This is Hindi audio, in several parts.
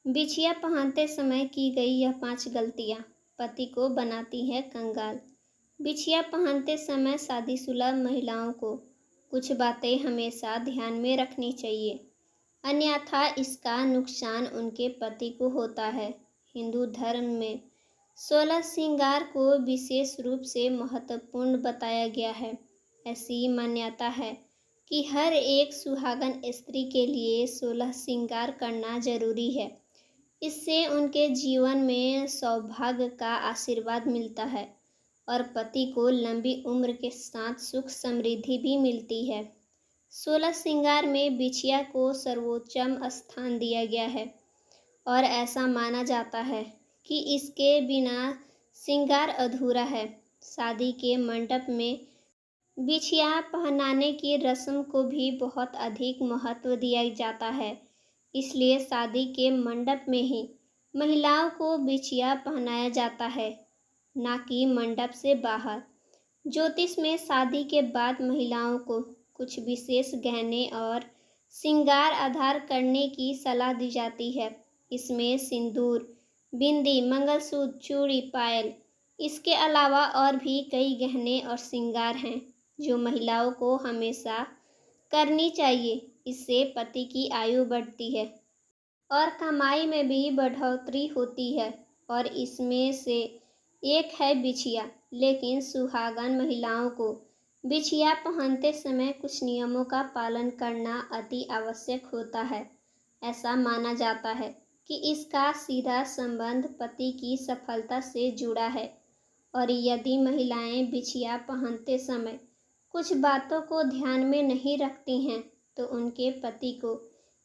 बिछिया पहनते समय की गई यह 5 गलतियां पति को बनाती हैं कंगाल। बिछिया पहनते समय शादीशुदा महिलाओं को कुछ बातें हमेशा ध्यान में रखनी चाहिए, अन्यथा इसका नुकसान उनके पति को होता है। हिंदू धर्म में 16 श्रृंगार को विशेष रूप से महत्वपूर्ण बताया गया है। ऐसी मान्यता है कि हर एक सुहागन स्त्री के लिए 16 श्रृंगार करना जरूरी है। इससे उनके जीवन में सौभाग्य का आशीर्वाद मिलता है और पति को लंबी उम्र के साथ सुख समृद्धि भी मिलती है। 16 श्रृंगार में बिछिया को सर्वोच्चम स्थान दिया गया है और ऐसा माना जाता है कि इसके बिना श्रृंगार अधूरा है। शादी के मंडप में बिछिया पहनाने की रस्म को भी बहुत अधिक महत्व दिया जाता है, इसलिए शादी के मंडप में ही महिलाओं को बिछिया पहनाया जाता है, न कि मंडप से बाहर। ज्योतिष में शादी के बाद महिलाओं को कुछ विशेष गहने और श्रृंगार आधार करने की सलाह दी जाती है। इसमें सिंदूर, बिंदी, मंगलसूत्र, चूड़ी, पायल, इसके अलावा और भी कई गहने और श्रृंगार हैं जो महिलाओं को हमेशा करनी चाहिए। इससे पति की आयु बढ़ती है और कमाई में भी बढ़ोतरी होती है और इसमें से एक है बिछिया। लेकिन सुहागन महिलाओं को बिछिया पहनते समय कुछ नियमों का पालन करना अति आवश्यक होता है। ऐसा माना जाता है कि इसका सीधा संबंध पति की सफलता से जुड़ा है और यदि महिलाएं बिछिया पहनते समय कुछ बातों को ध्यान में नहीं रखती हैं तो उनके पति को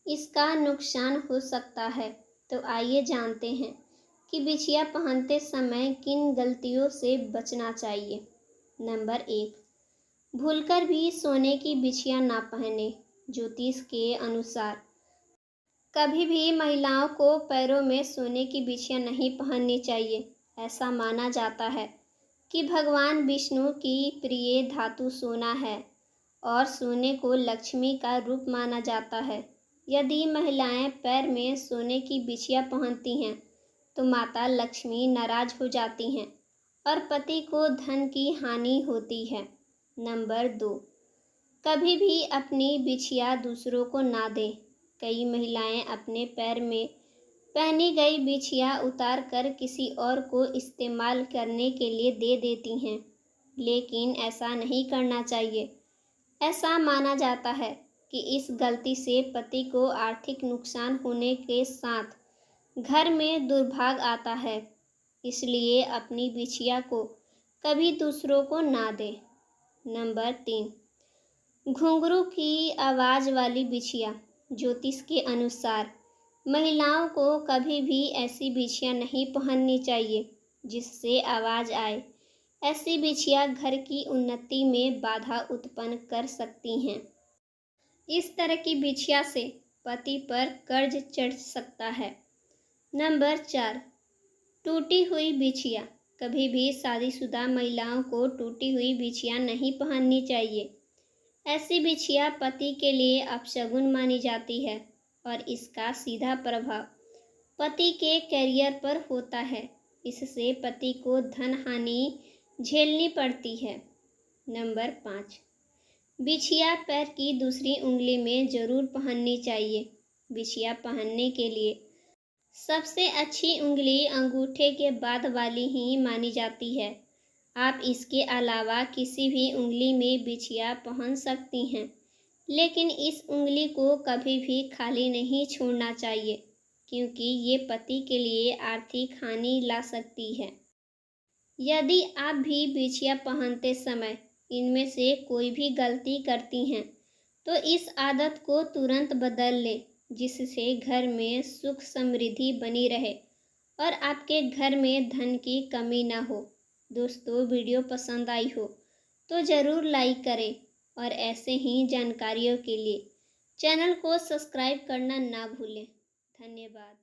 इसका नुकसान हो सकता है। तो आइए जानते हैं कि बिछिया पहनते समय किन गलतियों से बचना चाहिए। नंबर 1, भूलकर भी सोने की बिछिया ना पहने। ज्योतिष के अनुसार कभी भी महिलाओं को पैरों में सोने की बिछिया नहीं पहननी चाहिए। ऐसा माना जाता है कि भगवान विष्णु की प्रिय धातु सोना है और सोने को लक्ष्मी का रूप माना जाता है। यदि महिलाएं पैर में सोने की बिछिया पहनती हैं तो माता लक्ष्मी नाराज हो जाती हैं और पति को धन की हानि होती है। नंबर 2, कभी भी अपनी बिछिया दूसरों को ना दें। कई महिलाएं अपने पैर में पहनी गई बिछिया उतार कर किसी और को इस्तेमाल करने के लिए दे देती हैं, लेकिन ऐसा नहीं करना चाहिए। ऐसा माना जाता है कि इस गलती से पति को आर्थिक नुकसान होने के साथ घर में दुर्भाग्य आता है, इसलिए अपनी बिछिया को कभी दूसरों को ना दें। नंबर 3, घुंघरू की आवाज़ वाली बिछिया। ज्योतिष के अनुसार महिलाओं को कभी भी ऐसी बिछिया नहीं पहननी चाहिए जिससे आवाज़ आए। ऐसी बिछिया घर की उन्नति में बाधा उत्पन्न कर सकती हैं। इस तरह की बिछिया से पति पर कर्ज चढ़ सकता है। नंबर 4, टूटी हुई बिछिया। कभी भी शादीशुदा महिलाओं को टूटी हुई बिछिया नहीं पहननी चाहिए। ऐसी बिछिया पति के लिए अपशगुन मानी जाती है और इसका सीधा प्रभाव पति के करियर पर होता है। इससे पति को धन हानि झेलनी पड़ती है। नंबर 5, बिछिया पैर की दूसरी उंगली में जरूर पहननी चाहिए। बिछिया पहनने के लिए सबसे अच्छी उंगली अंगूठे के बाद वाली ही मानी जाती है। आप इसके अलावा किसी भी उंगली में बिछिया पहन सकती हैं, लेकिन इस उंगली को कभी भी खाली नहीं छोड़ना चाहिए क्योंकि ये पति के लिए आर्थिक हानि ला सकती है। यदि आप भी बिछिया पहनते समय इनमें से कोई भी गलती करती हैं तो इस आदत को तुरंत बदल लें, जिससे घर में सुख समृद्धि बनी रहे और आपके घर में धन की कमी ना हो। दोस्तों, वीडियो पसंद आई हो तो ज़रूर लाइक करें और ऐसे ही जानकारियों के लिए चैनल को सब्सक्राइब करना ना भूलें। धन्यवाद।